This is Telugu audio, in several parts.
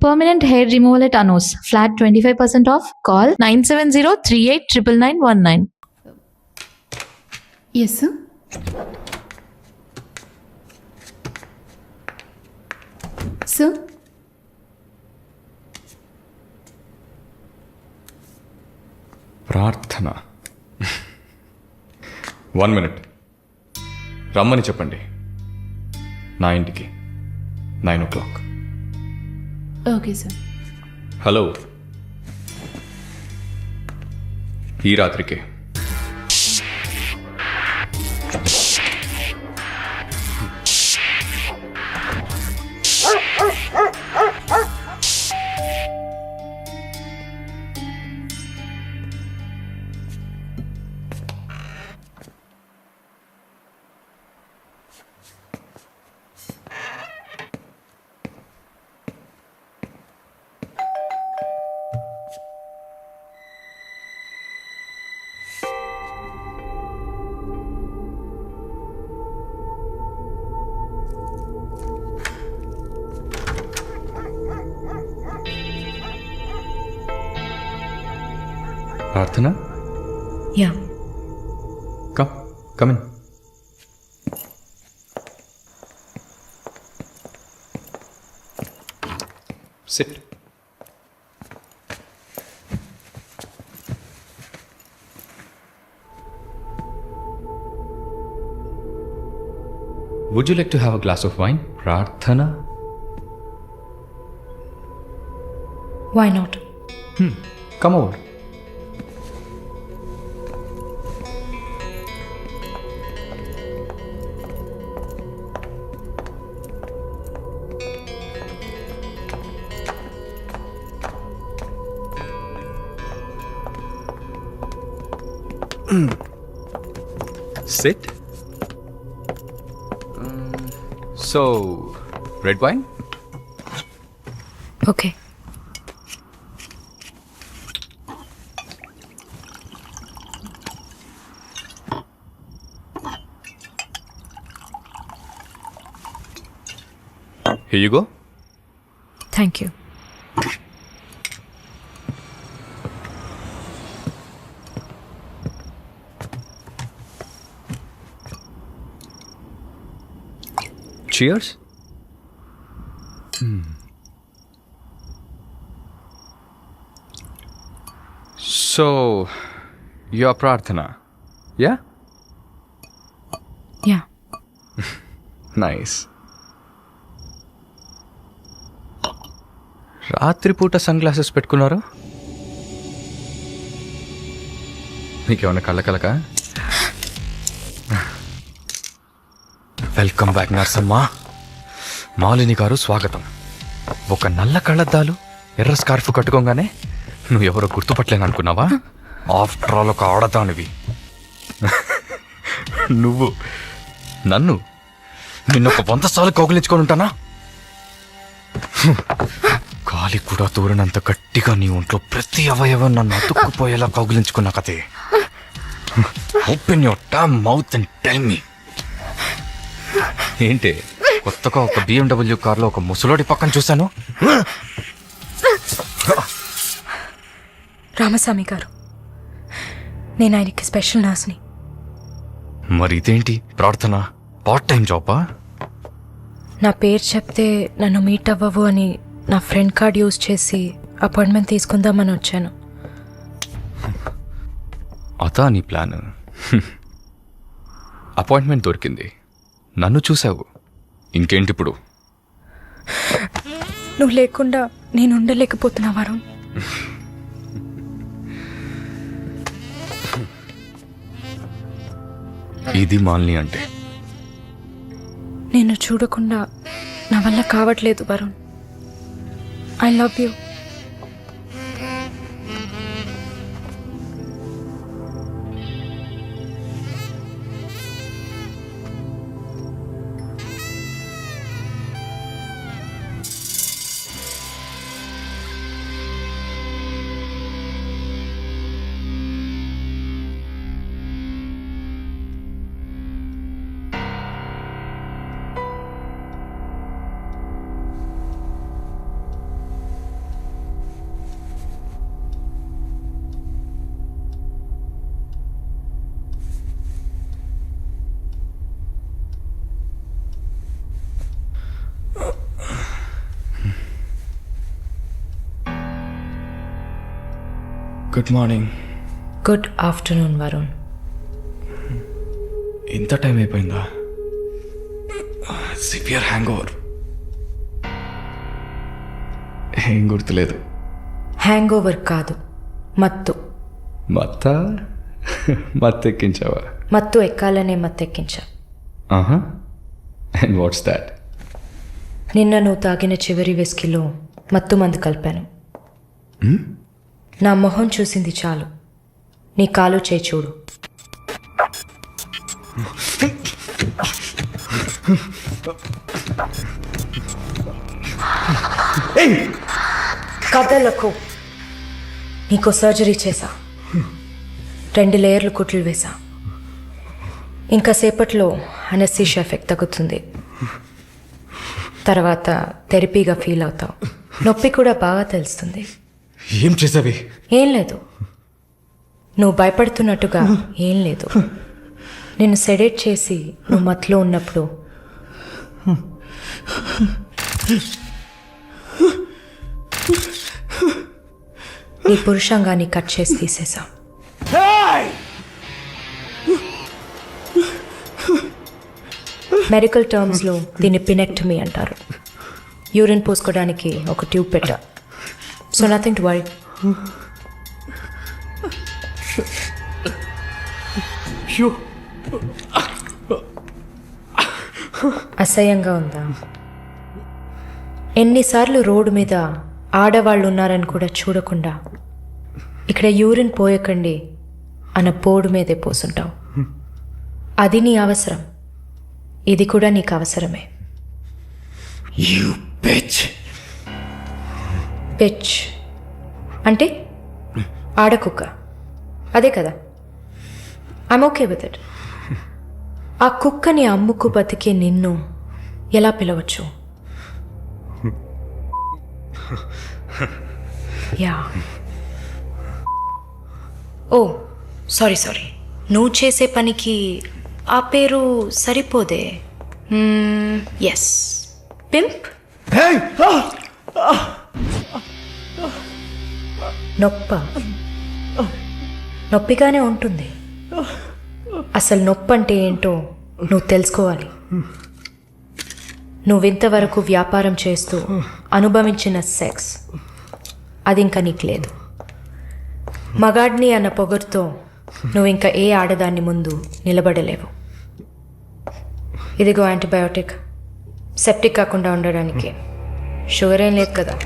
Permanent hair removal at Anos. Flat 25% off. Call 970-389919. Yes, sir. Sir? ప్రార్థన 1 minute రమ్మని చెప్పండి నా ఇంటికి 9 o'clock. Okay sir. హలో ఈ రాత్రికి ప్రార్థన Yeah. come in. Sit. Would you like to have a glass of wine, Prarthana? Why not? Come over. Sit. So, red wine? Okay. Here you go. Thank you. Cheers. So, you're Prarthana, yeah? Yeah. Nice. రాత్రిపూట సన్ గ్లాసెస్ పెట్టుకున్నారు మీకేమన్నా కళ్ళకలక వెల్కమ్ బ్యాక్ నర్సమ్మ. మాలిని గారు స్వాగతం. ఒక నల్ల కళ్ళద్దాలు ఎర్ర స్కార్ఫ్ కట్టుకోగానే నువ్వు ఎవరో గుర్తుపట్టలేను అనుకున్నావా? ఆఫ్టర్ ఆల్ ఒక ఆడదానివి. నువ్వు నన్ను నిన్నొక 100 సార్లు కౌగిలించుకొని ఉంటానా? గాలి కూడా తోరనంత గట్టిగా నీ ఒంట్లో ప్రతి అవయవం నన్ను అతుక్కుపోయేలా కౌగిలించుకున్నా కదే. Open your Tom mouth and tell me. ఏంటి కొత్తగా ఒక BMW కార్లో ఒక ముసలోడి పక్కన చూశాను. రామస్వామి గారు, నేను ఆయనకి స్పెషల్ నర్స్ని. మరి ఇదేంటి ప్రార్థన? పార్ట్ టైం జాబా? నా పేరు చెప్తే నన్ను మీట్ అవ్వవు అని నా ఫ్రెండ్ కార్డ్ యూజ్ చేసి అపాయింట్మెంట్ తీసుకుందామని వచ్చాను. అదా నీ ప్లాన్? అపాయింట్మెంట్ దొరికింది, నన్ను చూసావు, ఇంకేంటి ఇప్పుడు? నువ్వు లేకుండా నేను ఉండలేకపోతున్నా వరుణ్. ఇది మాలిని అంటే. నేను చూడకుండా నా వల్ల కావట్లేదు Varun. I love you. Good morning. Good afternoon Varun. ఇంత టైం అయిపోయిందా? Severe hangover. ఏం గుర్తులేదు. హ్యాంగ్ ఓవర్ కాదు, మత్తు. మత్తెక్కించావా? మత్తు ఎక్కాలనే మత్తెక్కించా. And what's that? నిన్న నువ్వు తాగిన చివరి విస్కీలో మత్తు మందు కలిపాను. నా మొహం చూసింది చాలు, నీ కాలు చేయి చూడు. కథలకు నీకో సర్జరీ చేశా, 2 లేయర్లు కుట్లు వేశా. ఇంకా సేపట్లో అనస్థీషియా ఎఫెక్ట్ తగ్గుతుంది. తర్వాత థెరపీగా ఫీల్ అవుతావు. నొప్పి కూడా బాగా తెలుస్తుంది. ఏం చేసావి? ఏం లేదు, నువ్వు భయపడుతున్నట్టుగా ఏం లేదు. నిన్ను సెడేట్ చేసి నువ్వు మత్తులో ఉన్నప్పుడు నీ పురుషాంగాన్ని కట్ చేసి తీసేసా. మెడికల్ టర్మ్స్లో దీన్ని పినెక్టమీ అంటారు. యూరిన్ పోసుకోవడానికి ఒక ట్యూబ్ పెట్టా. So nothing to worry. అసహ్యంగా ఉందా? ఎన్నిసార్లు రోడ్డు మీద ఆడవాళ్ళు ఉన్నారని కూడా చూడకుండా ఇక్కడ యూరిన్ పోయకండి అన్న బోర్డు మీదే పోసుంటావు. అది నీ అవసరం, ఇది కూడా నీకు అవసరమే. పిచ్ అంటే ఆడకుక్క, అదే కదా? I'm okay with it. ఆ కుక్కని అమ్ముకు బతికే నిన్ను ఎలా పిలవచ్చు? యా. ఓ సారీ, నువ్వు చేసే పనికి ఆ పేరు సరిపోదే. Yes, pimp. నొప్పిగానే ఉంటుంది. అసలు నొప్పి అంటే ఏంటో నువ్వు తెలుసుకోవాలి. నువ్వింతవరకు వ్యాపారం చేస్తూ అనుభవించిన సెక్స్ అది ఇంకా నీకు లేదు. మగాడ్ని అన్న పొగరుతో నువ్వు ఇంకా ఏ ఆడదాన్ని ముందు నిలబడలేవు. ఇదిగో యాంటీబయోటిక్, సెప్టిక్ కాకుండా ఉండడానికి. షుగర్ ఏం లేదు కదా?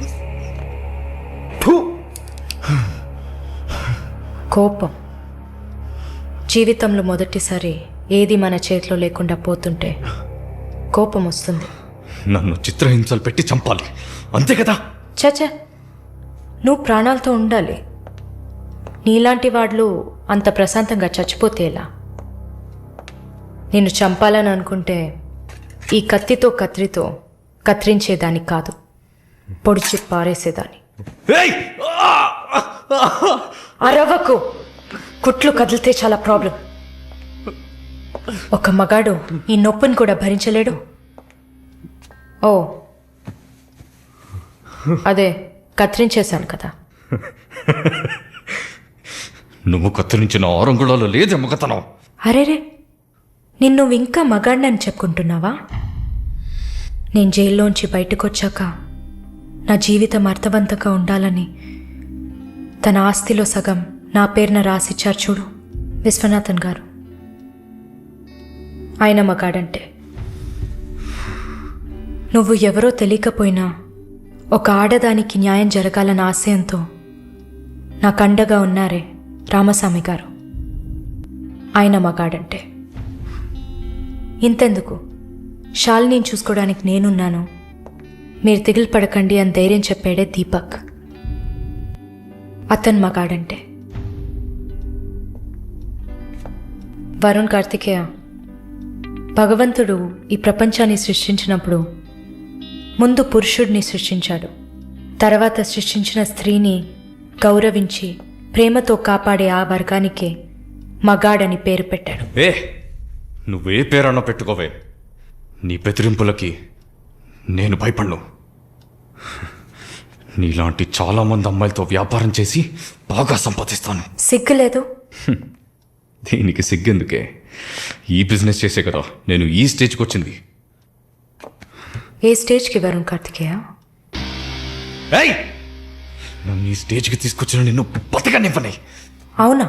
కోపం. జీవితంలో మొదటిసారి ఏది మన చేతిలో లేకుండా పోతుంటే కోపం వస్తుంది. నన్ను చిత్రహింసలు పెట్టి చంపాలి, అంతే కదా? చచ, నువ్వు ప్రాణాలతో ఉండాలి. నీలాంటి వాళ్ళు అంత ప్రశాంతంగా చచ్చిపోతే ఎలా? నిన్ను చంపాలని అనుకుంటే ఈ కత్తితో కత్తిరించేదాన్ని కాదు, పొడిచి పారేసేదాన్ని. అరవకు, కుట్లు కదిలితే చాలా ప్రాబ్లం. ఒక మగాడు ఈ నొప్పిని కూడా భరించలేడు. ఓ అదే కత్తిరించేశాను కదా. నువ్వు కత్తిరించిన ఆరంగుళాలు లేదే మగతనం. అరేరే, నిన్ను ఇంకా మగాడినని చెప్పుకుంటున్నావా? నేను జైల్లోంచి బయటకు వచ్చాక నా జీవితం అర్థవంతంగా ఉండాలని తన ఆస్తిలో సగం నా పేరున రాసిచ్చారు చూడు విశ్వనాథన్ గారు. ఆయన మగాడంటే. నువ్వు ఎవరో తెలియకపోయినా ఒక ఆడదానికి న్యాయం జరగాలన్న ఆశయంతో నాకు అండగా ఉన్నారే రామస్వామి గారు, ఆయన మగాడంటే. ఇంతెందుకు, శాలిని చూసుకోవడానికి నేనున్నాను, మీరు దిగులు పడకండి అని ధైర్యం చెప్పాడే దీపక్, అతను మగాడంటే. వరుణ్ కార్తికేయ, భగవంతుడు ఈ ప్రపంచాన్ని సృష్టించినప్పుడు ముందు పురుషుడిని సృష్టించాడు. తర్వాత సృష్టించిన స్త్రీని గౌరవించి ప్రేమతో కాపాడే ఆ వర్గానికే మగాడని పేరు పెట్టాడు. నువ్వే పేరన్నా పెట్టుకోవే, నీ బెదిరింపులకి నేను భయపడను. నీలాంటి చాలా మంది అమ్మాయిలతో వ్యాపారం చేసి బాగా సంపాదిస్తాను. సిగ్గులేదు? దీనికి సిగ్గెందుకే? ఈ బిజినెస్ చేసే కదా నేను ఈ స్టేజ్కి వచ్చింది. ఏ స్టేజ్కి వరుణ్ కార్తికేయ? ఏయ్! నన్ను ఈ స్టేజ్కి తీసుకొచ్చిన నిన్ను బతకనివ్వని. అవునా?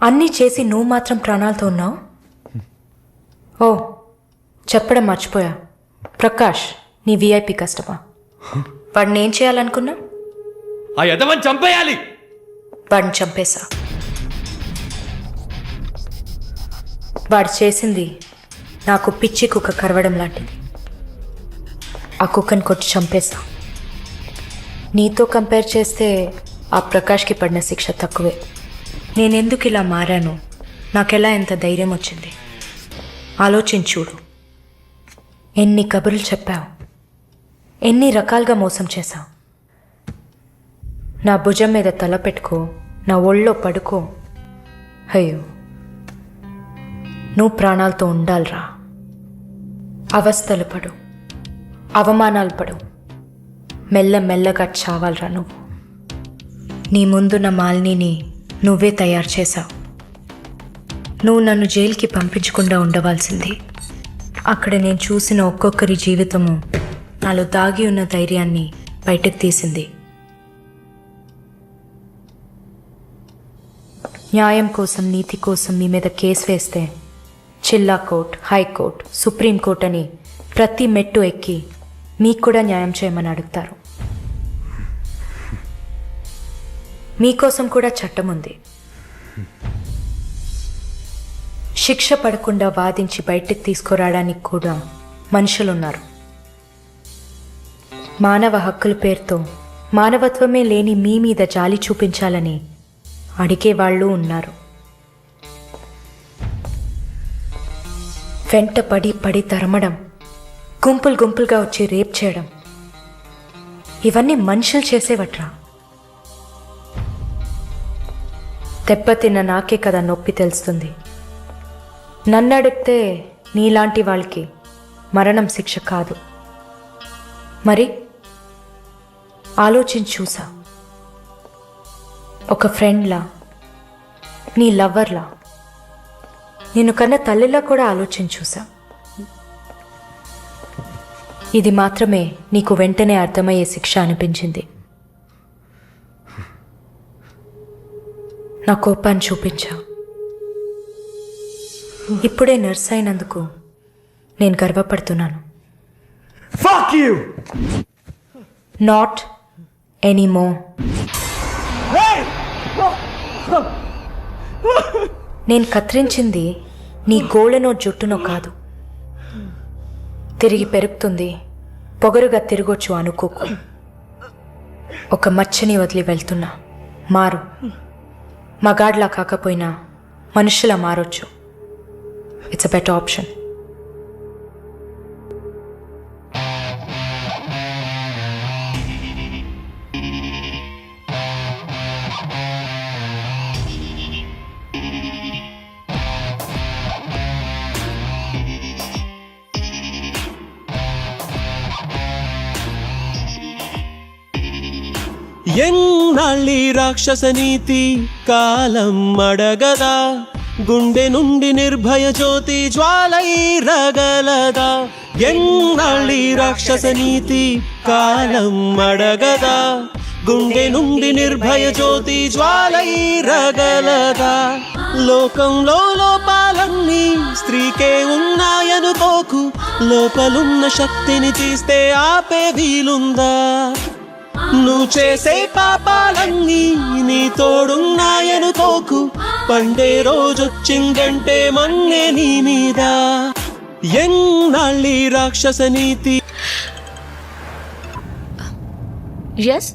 అన్నీ చేసి నువ్వు మాత్రం ప్రాణాలతో ఉన్నావు? ఓ, చెప్పడం మర్చిపోయా. ప్రకాష్ నీ విఐపి కస్టమా. వాడిని ఏం చేయాలనుకున్నా? ఆ యదవని చంపేయాలి. వాడిని చంపేశా. వాడు చేసింది నాకు పిచ్చి కుక్క కరవడం లాంటిది. ఆ కుక్కని కొట్టి చంపేశా. నీతో కంపేర్ చేస్తే ఆ ప్రకాష్కి పడిన శిక్ష తక్కువే. నేనెందుకు ఇలా మారాను, నాకెలా ఎంత ధైర్యం వచ్చింది ఆలోచించూడు. ఎన్ని కబుర్లు చెప్పావు, ఎన్ని రకాలుగా మోసం చేశావు. నా భుజం మీద తల పెట్టుకో, నా ఒళ్ళో పడుకో. అయ్యో, నువ్వు ప్రాణాలతో ఉండాలిరా. అవస్థలు పడు, అవమానాలు పడు, మెల్లమెల్లగా చావాలిరా నువ్వు. నీ ముందున్న మాలిని నువ్వే తయారు చేశావు. నువ్వు నన్ను జైలుకి పంపించకుండా ఉండవలసింది. అక్కడ నేను చూసిన ఒక్కొక్కరి జీవితము నాలో దాగి ఉన్న ధైర్యాన్ని బయటకు తీసింది. న్యాయం కోసం, నీతి కోసం మీ మీద కేసు వేస్తే జిల్లా కోర్ట్, హైకోర్టు, సుప్రీంకోర్టు అని ప్రతి మెట్టు ఎక్కి మీకు కూడా న్యాయం చేయమని అడుగుతారు. మీకోసం కూడా చట్టం ఉంది. శిక్ష పడకుండా వాదించి బయటకు తీసుకురావడానికి కూడా మనుషులున్నారు. మానవ హక్కుల పేరుతో మానవత్వమే లేని మీ మీద జాలి చూపించాలని అడిగే వాళ్ళు ఉన్నారు. వెంట పడి పడి తరమడం, గుంపులు గుంపులుగా వచ్చి రేప్ చేయడం, ఇవన్నీ మనుషులు చేసేవట్రా. దెబ్బతిన్న నాకే కదా నొప్పి తెలుస్తుంది. నన్ను అడిగితే నీలాంటి వాళ్ళకి మరణం శిక్ష కాదు. మరి ఆలోచించి చూసా. ఒక ఫ్రెండ్లా, నీ లవ్వర్లా, నేను కన్నా తల్లిలా కూడా ఆలోచించి చూసా. ఇది మాత్రమే నీకు వెంటనే అర్థమయ్యే శిక్ష అనిపించింది. నా కోపాన్ని చూపించావు. ఇప్పుడే నర్స్ అయినందుకు నేను గర్వపడుతున్నాను. Fuck you! Not anymore. నేను కత్తిరించింది నీ గోళ్ళనో జుట్టునో కాదు. తిరిగి పెరుగుతుంది, పొగరుగా తిరగొచ్చు అనుకోకు. ఒక మచ్చని వదిలి వెళ్తున్నా. మారు. మగాడ్లా కాకపోయినా మనుషులా మారొచ్చు. It's a better option. ఎన్నాళ్ళి రాక్షస నీతి కాలం అడగదా, గుండె నుండి నిర్భయ జ్యోతి జ్వాలై రగలదా. ఎన్నాళ్ళి రాక్షస నీతి కాలం అడగదా, గుండె నుండి నిర్భయ జ్యోతి జ్వాలై రగలదా. లోకంలో లోపాలన్నీ స్త్రీకే ఉన్నాయనుకోకు, లోపలున్న శక్తిని తీస్తే ఆపే వీలుందా. నువ్వు చేసే పాపాలన్నీ నీ తోడున్నాయనుకోకు, పండే రోజొచ్చిందంటే మన్నే నీ మీద. ఎన్నాళ్ళి రాక్షస నీతి. Yes?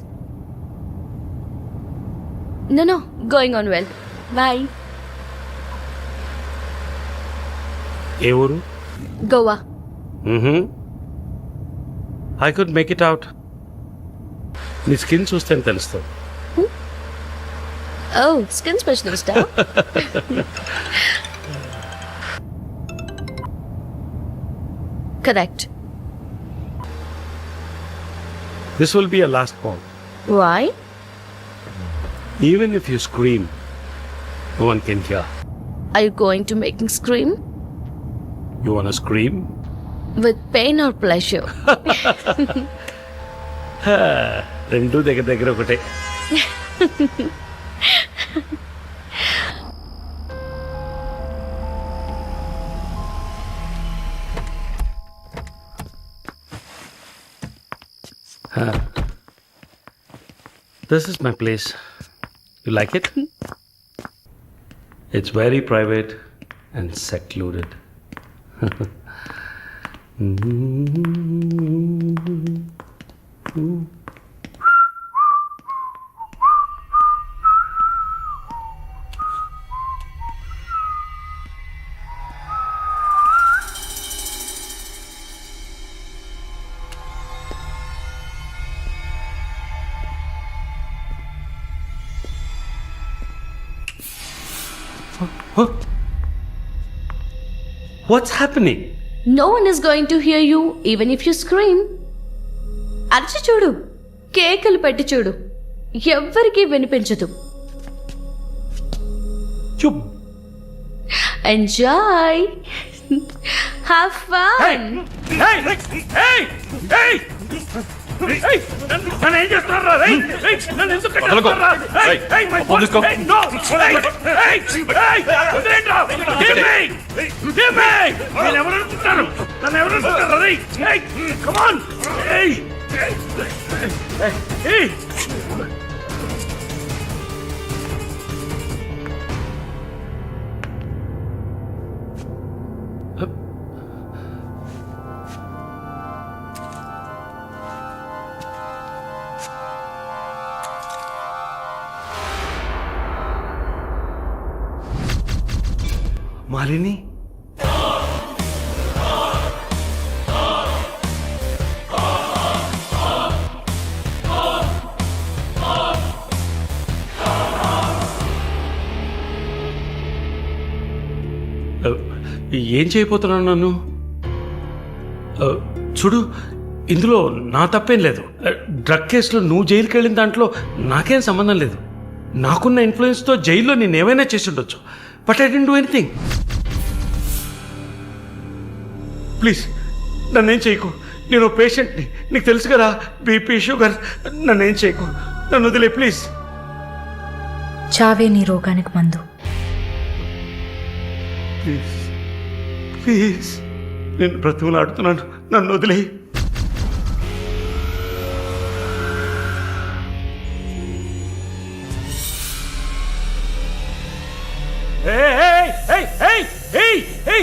No, going on well. Bye. ఏ ఊరు? Goa. I could make it out. నీ స్కిన్ చూస్తే తెలుస్తుంది. Oh, skin specialist, huh? Correct. This will be a last call. Why? Even if you scream, no one can hear. Are you going to make me scream? You wanna scream? With pain or pleasure? రెండు దగ్గర ఒకటే. This is my place. You like it? It's very private and secluded. What's happening? No one is going to hear you even if you scream. అరిచి చూడు, కేకలు పెట్టి చూడు, ఎవ్వరికీ వినిపించదు. Chup. Enjoy. Have fun. Hey! Hey! Hey! Hey! నన్ను ఏం చేస్తున్నారా? నన్ను ఎందుకు కట్టేస్తున్నారా? ఫోన్ తీసుకో. No! వదిలేండ్రా! Give me! Give me! నేను ఎవరు అనుకుంటారు? నన్ను ఎవరు అనుకుంటారు? Hey! Come on! Hey! Hey! Malini ఏం చేయబోతున్నాను నన్ను? చూడు, ఇందులో నా తప్పేం లేదు. డ్రగ్ కేసులో నువ్వు జైలుకి వెళ్ళిన దాంట్లో నాకేం సంబంధం లేదు. నాకున్న ఇన్ఫ్లుయెన్స్తో జైల్లో నేను ఏమైనా చేసి ఉండొచ్చు. But I didn't do anything. Please నన్నేం చేయకు. నేను పేషెంట్ని, నీకు తెలుసు కదా, బీపీ షుగర్. నన్నేం చేయకు, నన్ను వదిలే ప్లీజ్. చావే నీ రోగానికి మందు. ప్లీజ్ ప్లీజ్, నేను బ్రతుకులాడుతున్నాను, నన్ను వదిలే. Hey, hey, hey, hey, hey, hey!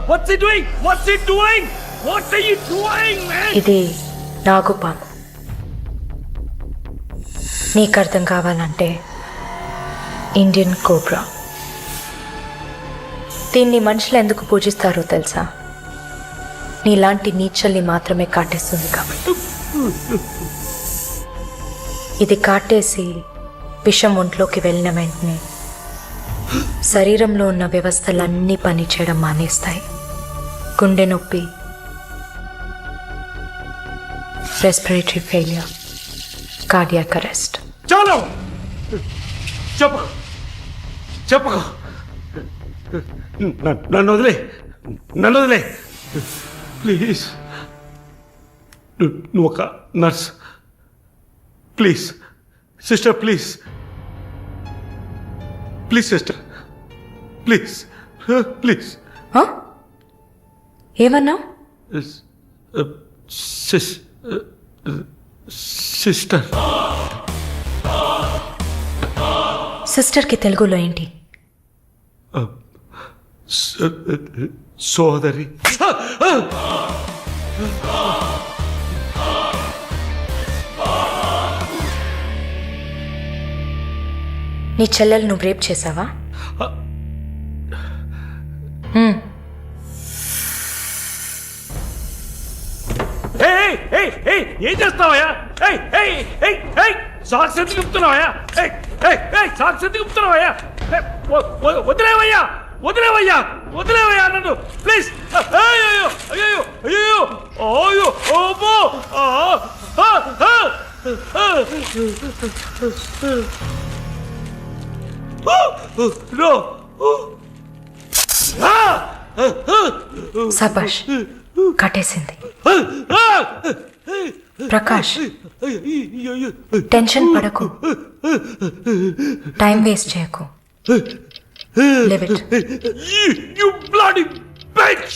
What's he doing? What's he doing? What are you doing, man? ఇది నాగుపాము. నీకు అర్థం కావాలంటే ఇండియన్ కోబ్రా. దీన్ని మనుషులు ఎందుకు పూజిస్తారో తెలుసా? నీలాంటి నీచల్ని మాత్రమే కాటేస్తుంది కాబట్టి. ఇది కాటేసి విషం ఒంట్లోకి వెళ్ళిన వెంటనే శరీరంలో ఉన్న వ్యవస్థలన్నీ పనిచేయడం మానేస్తాయి. గుండె నొప్పి, రెస్పిరేటరీ ఫెయిలియర్, కార్డియాక్ అరెస్ట్. చాలు, చెప్పకు చెప్పకు, నన్ను వదిలే, నన్ను వదిలే ప్లీజ్. నువ్వు ఒక nurse, please sister, please please sister, please please. ఏమన్నా? సిస్టర్. సిస్టర్కి తెలుగులో ఏంటి? సోదరి. నీ చెల్లెలు నువ్వు రేప్ చేసావా? ఏం చేస్తావయ్యా? సాక్స్ ఎందుకు చెప్తున్నావయ్యా? సాక్స్ ఎందుకు చెప్తున్నావయ్యా? వదిలేవయ్యా, వదిలేవయ్యా, వదిలేవయ్యా నన్ను ప్లీజ్. అయ్యో అయ్యో అయ్యో అయ్యో అయ్యో. నో సబాష్, కట్టేసింది. ప్రకాష్, టెన్షన్ పడకు, టైం వేస్ట్ చేయకు. Leave it. You bloody bitch!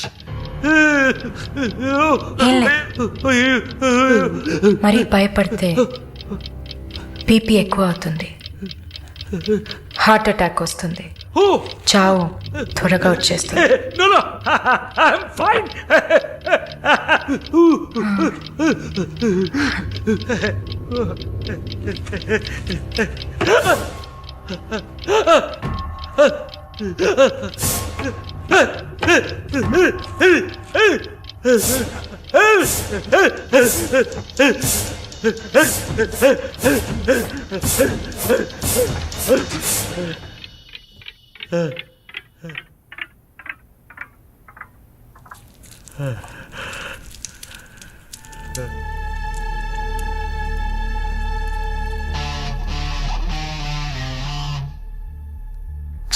మరీ భయపడితే బీపీ ఎక్కువ అవుతుంది, హార్ట్ అటాక్ వస్తుంది, చావు త్వరగా వచ్చేస్తుంది. No, no, I'm fine.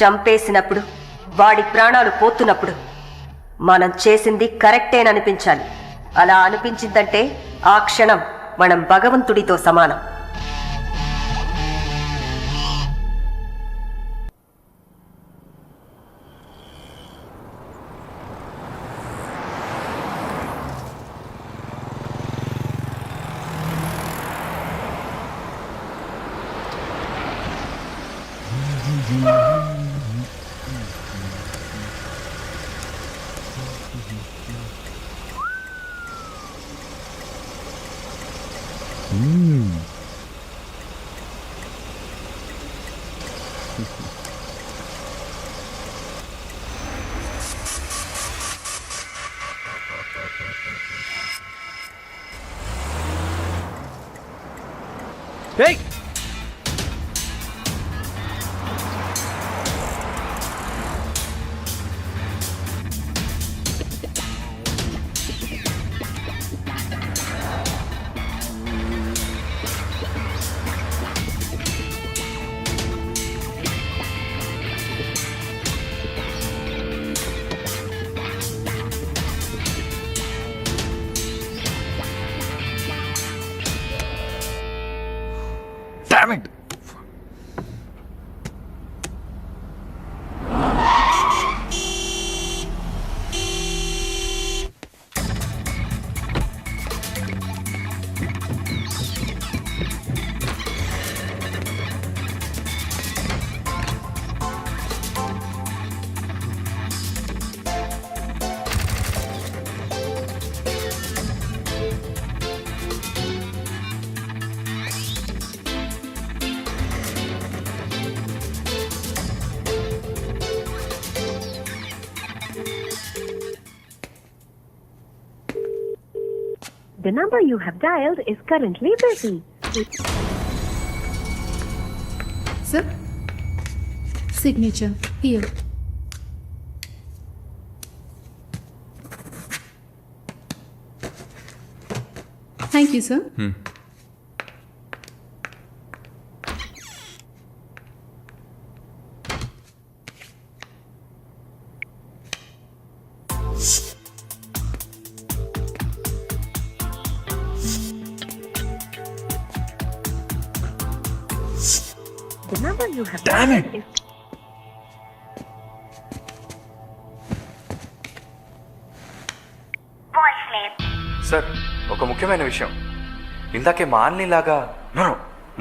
చంపేసినప్పుడు, వాడి ప్రాణాలు పోతున్నప్పుడు మనం చేసింది కరెక్టేననిపించాలి. అలా అనిపించిందంటే ఆ క్షణం మనం భగవంతుడితో సమానం. Hey! Damn it! The number you have dialed is currently busy. Sir, signature here. Thank you, sir. The number you have Damn dialed it! is sir, ఒక ముఖ్యమైన విషయం. ఇందాకే మాలినిలాగా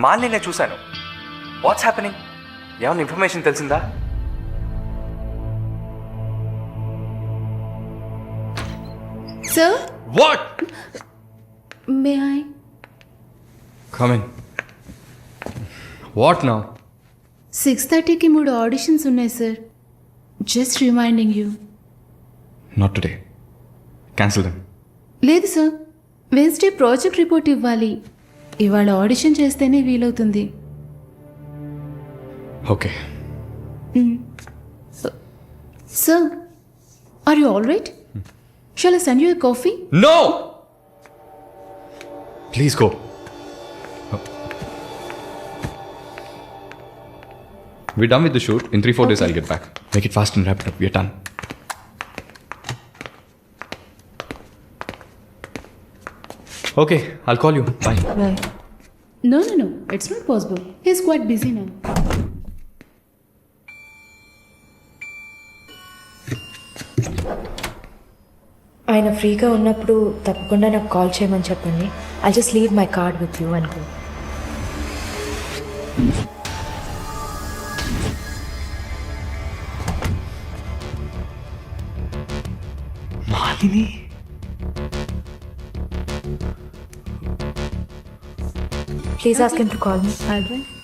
మాలినినే చూశాను. What's happening? ఏమైనా ఇన్ఫర్మేషన్ తెలిసిందా? Sir, What? may I? Come in. What now? 6:30కి 3 ఆడిషన్స్ ఉన్నాయి sir. Just reminding you. Not today. Cancel them. లేదు సార్, వెన్స్డే ప్రాజెక్ట్ రిపోర్ట్ ఇవ్వాలి. ఇవాళ ఆడిషన్ చేస్తేనే వీలవుతుంది. Okay. Sir, are you all right? Shall I send you a coffee? No! Please go. We're done with the shoot. In 3-4 days, I'll get back. Make it fast and wrap it up. We're done. Okay, I'll call you. Bye. Bye. No, it's not possible. He's quite busy now. ఆయన ఫ్రీగా ఉన్నప్పుడు తప్పకుండా నాకు కాల్ చేయమని చెప్పండి. I just leave my card with you అనుకో. Malini please ask him to call me. I'll try.